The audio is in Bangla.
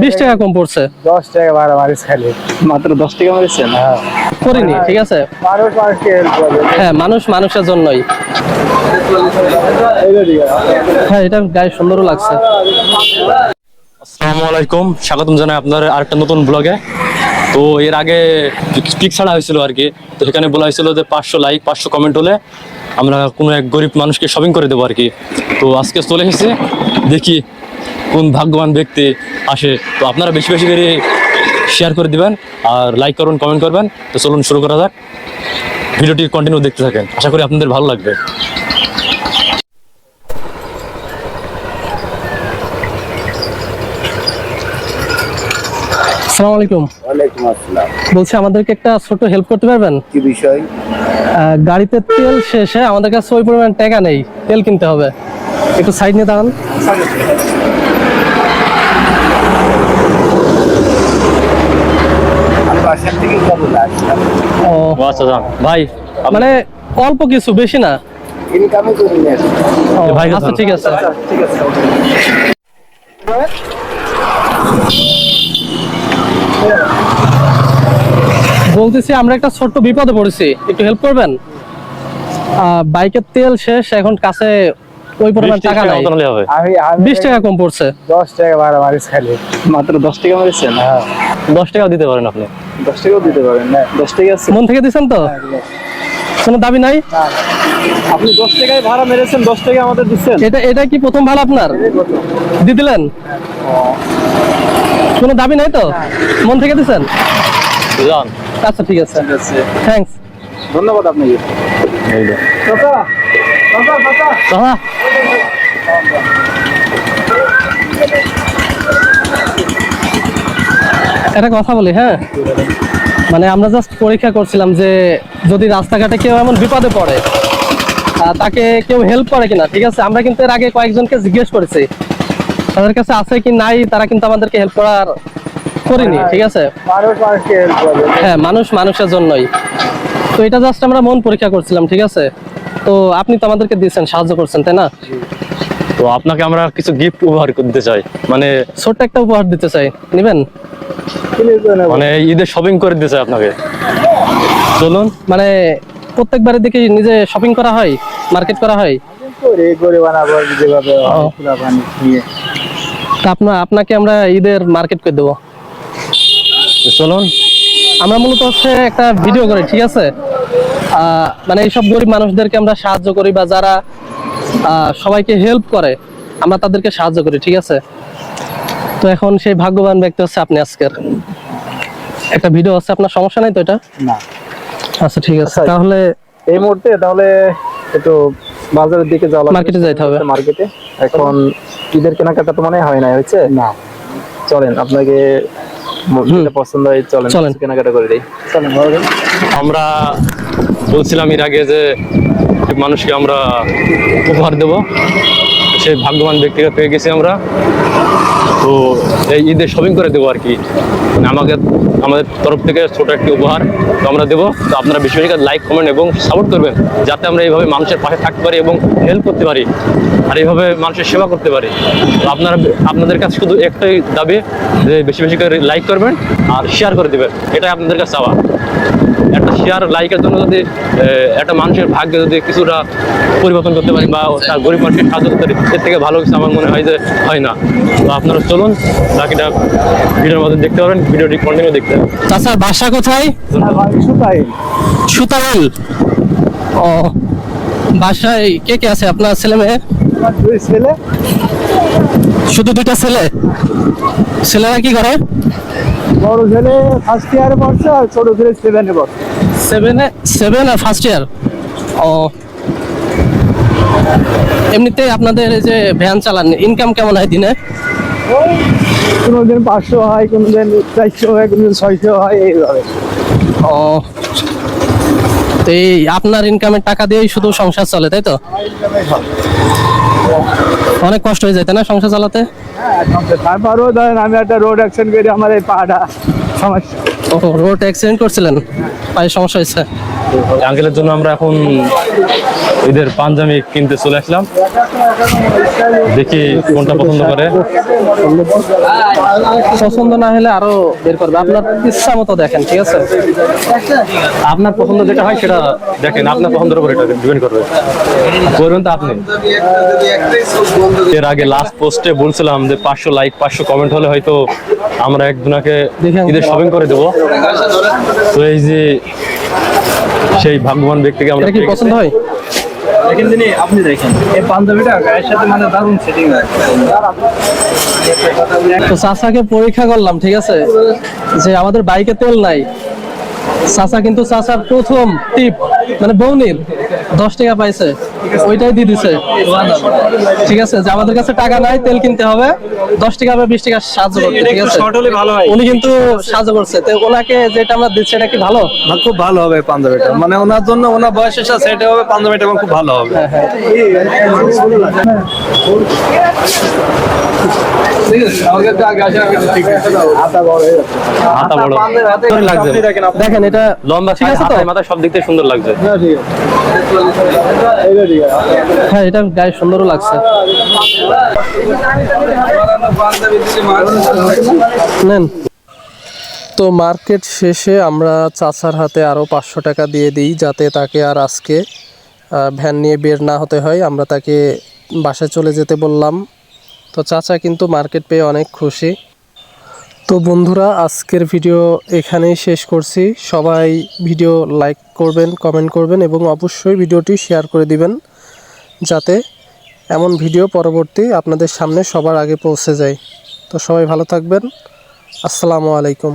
20 টাকা কম পড়ছে। 10 টাকা ভাড়া মারিস খালি, মাত্র 10 টাকা মারিছেন? হ্যাঁ করিনি, ঠিক আছে। মানুষ মানুষকে হেল্প করবে। হ্যাঁ, মানুষ মানুষের জন্যই। হ্যাঁ, এটা গায়ে সুন্দরও লাগছে। আসসালামু আলাইকুম, স্বাগতম জানাই আপনার আরেকটা নতুন ব্লগে। তো এর আগে পিক ছাড়া হয়েছিল আর কি, তো এখানে বলা হয়েছিল যে 500 লাইক 500 কমেন্ট হলে আমরা কোনো এক গরিব মানুষকে শপিং করে দেবো আর কি। তো আজকে চলে এসেছি, দেখি কোন ভাগ্যবান ব্যক্তি আসে। তো আপনারা বেশি বেশি করে শেয়ার করে দিবেন আর লাইক করবেন, কমেন্ট করবেন। তো চলুন শুরু করা যাক, ভিডিওটি কন্টিনিউ দেখতে থাকেন, আশা করি আপনাদের ভালো লাগবে। আসসালামু আলাইকুম। ওয়ালাইকুম আসসালাম। বলছি, আমাদেরকে একটা ছোট হেল্প করতে পারবেন? কি বিষয়? গাড়িতে তেল শেষে আমাদের কাছে ওই পরিমাণ টাকা নেই, তেল কিনতে হবে। একটু সাইড নিয়ে দাঁড়ান। আমি বাসা থেকে কবে আসলাম? ও আচ্ছা ভাই, মানে অল্প কিছু, বেশি না। ইনকামে করি না। ও, ভাই, আচ্ছা ঠিক আছে। ঠিক আছে। বলতেছি, আমরা একটা ছোট্ট বিপদে পড়েছি, একটু হেল্প করবেন? বাইকের তেল শেষ, এখন কাছে ওই পরিমাণ টাকা নাই। হবে। আমি 20 টাকা কম পড়ছে। 10 টাকা ভাড়া মারিস খালি, মাত্র 10 টাকা মারিছেন? হ্যাঁ 10 টাকাও দিতে পারেন আপনি। 10 টাকাও দিতে পারেন না? 10 টাকা আছে? মন থেকে দিচ্ছেন তো? কোনো দাবি নাই? আপনি 10 টাকায় ভাড়া মেরেছেন, 10 টাকা আমাদের দিচ্ছেন? এটা কি প্রথম ভাড়া আপনার? দিয়ে দিলেন? কোনো দাবি নাই তো? মন থেকে দিচ্ছেন? যান। আচ্ছা ঠিক আছে, ঠিক আছে, থ্যাঙ্কস। ধন্যবাদ আপনাকে। চাচা, চাচা, চাচা। দাদা, একটা কথা বলি, হ্যাঁ, মানে আমরা জাস্ট পরীক্ষা করছিলাম যে যদি রাস্তাঘাটে কেউ এমন বিপদে পড়ে, তাকে কেউ হেল্প করে কিনা। ঠিক আছে, আমরা কিন্তু এর আগে কয়েকজনকে জিজ্ঞেস করেছি, তাদের কাছে আছে কি নাই, তারা কিন্তু আমাদেরকে হেল্প করেনি। ঠিক আছে, মানুষ মানুষকে হেল্প করবে। হ্যাঁ, মানুষ মানুষের জন্যই। তো এটা জাস্ট আমরা মন পরীক্ষা করছিলাম, ঠিক আছে। তো আপনি তো আমাদেরকে দিয়েছেন, সাহায্য করছেন, তাই না? তো আপনাকে আমরা কিছু গিফট উপহার দিতে চাই, মানে ছোট্ট একটা উপহার দিতে চাই, নেবেন? মানে ঈদের শপিং করে দিতে চাই আপনাকে। চলুন। মানে প্রত্যেকবারের দিকে নিজে শপিং করা হয়, মার্কেট করা হয়। করে করে বানাবো যেভাবে পুরো পানি নিয়ে। তা আপনাকে আমরা ঈদের মার্কেট করে দেবো। তো চলুন। আমরা মূলত হচ্ছে একটা ভিডিও করি, ঠিক আছে। মানে এইসব গরিব মানুষদেরকে আমরা সাহায্য করি, বা যারা সবাইকে হেল্প করে আমরা তাদেরকে সাহায্য করি, ঠিক আছে। তো এখন সেই ভাগ্যবান ব্যক্তি হচ্ছে আপনি। আজকের একটা ভিডিও আছে, আপনার সমস্যা নাই তো? এটা না। আচ্ছা ঠিক আছে, তাহলে এই মুহূর্তে তাহলে একটু বাজারের দিকে যাওয়া লাগবে, মার্কেটে যাইতে হবে। মার্কেটে এখন ঈদের কেনাকাটা তো মনে হয় না হয়েছে না। চলেন, আপনাকে যেটা পছন্দ হয় চলেন চলেন। কিছু কেনাকাটা করে দিই। চলেন বড় ভাই। আমরা বলছিলাম এর আগে যে মানুষকে আমরা উপহার দেব, সেই ভাগ্যবান ব্যক্তিকে পেয়ে গেছি আমরা। তো এই ঈদে শপিং করে দেবো আর কি, মানে আমাদের তরফ থেকে ছোট একটি উপহার তো আমরা দেবো। তো আপনারা বেশি বেশি লাইক, কমেন্ট এবং সাপোর্ট করবেন, যাতে আমরা এইভাবে মানুষের পাশে থাকতে পারি এবং হেল্প করতে পারি, আর এইভাবে মানুষের সেবা করতে পারি। তো আপনাদের কাছে শুধু একটাই দাবি, যে বেশি বেশি করে লাইক করবেন আর শেয়ার করে দেবেন, এটাই আপনাদের কাছে চাওয়া। একটা শেয়ার, লাইকের জন্য যদি একটা মানুষের ভাগ্যে যদি কিছুটা পরিবর্তন করতে পারি, বা তার গরিব মানুষকে সাহায্য করতে পারি, এর থেকে ভালো কিছু আমার মনে হয় যে হয় না। তো আপনারা চলুন, বাকিটা ভিডিওর মধ্যে দেখতে পাবেন, ভিডিওটি কন্টিনিউ দেখতে হবে। তাছাড়া বাসা কোথায়? সুতাই। সুতাইল। ও, বাসায় কে কে আছে আপনার? ছেলে মেয়ে? আমার 2 ছেলে। শুধু 2টা ছেলে? ছেলেরা কি করে? বড় ছেলে ফার্স্ট ইয়ারে পড়ছে আর ছোট ছেলে 7-এ পড়ছে। 7 আর ফার্স্ট ইয়ার। ও, এমনিতে আপনাদের এই যে ভ্যান চালান, ইনকাম কেমন হয় দিনে? ওই কোনোদিন 500 হয়, কোনোদিন 400 হয়, কোনোদিন 600 হয়, এইভাবে। ও, তো এই আপনার ইনকামের টাকা দিয়েই শুধু সংসার চলে, তাই তো? অনেক কষ্ট হয়ে যায়, তাই না, সংসার চালাতে? তারপরেও ধরেন আমি একটা রোড অ্যাক্সিডেন্ট করে আমার এই পাটা সমস্যা। ও, রোড অ্যাক্সিডেন্ট করছিলেন, পায়ে সমস্যা হয়েছে? আঙ্কেলের জন্য আমরা এখন ঈদের পাঞ্জাবি কিনতে চলে আসলাম, দেখি কোনটা পছন্দ করে। পছন্দ না হলে আরো বের করবে, আপনার ইচ্ছা মতো দেখেন, ঠিক আছে? আপনার পছন্দ যেটা হয় সেটা দেখেন, আপনার পছন্দের উপর এটা ডিপেন্ড করবে, করবেন তো আপনি। এর আগে লাস্ট পোস্টে বলছিলাম যে 500 লাইক 500 কমেন্ট হলে হয়তো আমরা একজনকে ঈদের শপিং করে দেবো। তো এই যে সেই ভাগ্যবান ব্যক্তিকে আমরা এটা কি পছন্দ হয়? দেখেন তিনি, আপনি দেখেন এই পাঞ্জাবিটা গায়ের সাথে মানে দারুণ সেটিং হয়। তো চাচাকে পরীক্ষা করলাম, ঠিক আছে, যে আমাদের বাইকে তেল নাই। চাচা কিন্তু চাচার প্রথম টিপ মানে বৌনির 10 টাকা পাইছে, ওইটাই দিয়ে দিছে, ঠিক আছে, যে আমাদের কাছে টাকা নাই, তেল কিনতে হবে, 10 টাকা বা 20 টাকা সাহায্য করতে, ঠিক আছে? শর্ট হলে ভালো হয়। উনি কিন্তু সাহায্য করছে, তো ওনাকে যেটা আমরা দিচ্ছি এটা কি ভালো? খুব ভালো হবে পাঞ্জাবিটা, মানে ওনার জন্য, ওনার বয়সের সাথে সেট হবে পাঞ্জাবিটা, এবং খুব ভালো হবে। হাতা বড় লাগছে, দেখেন এটা লম্বা, ঠিক আছে তো? হাতায় মাথা সব দিক থেকে সুন্দর লাগছে। হ্যাঁ, এটা গায়ে সুন্দরও লাগছে। নেন। তো মার্কেট শেষে আমরা চাচার হাতে আরও 500 টাকা দিয়ে দিই, যাতে তাকে আর আজকে ভ্যান নিয়ে বের না হতে হয়। আমরা তাকে বাসায় চলে যেতে বললাম। তো চাচা কিন্তু মার্কেট পেয়ে অনেক খুশি। তো বন্ধুরা, আজকের ভিডিও এখানেই শেষ করছি। সবাই ভিডিও লাইক করবেন, কমেন্ট করবেন এবং অবশ্যই ভিডিওটি শেয়ার করে দিবেন, যাতে এমন ভিডিও পরবর্তী আপনাদের সামনে সবার আগে পৌঁছে যায়। তো সবাই ভালো থাকবেন। আসসালামু আলাইকুম।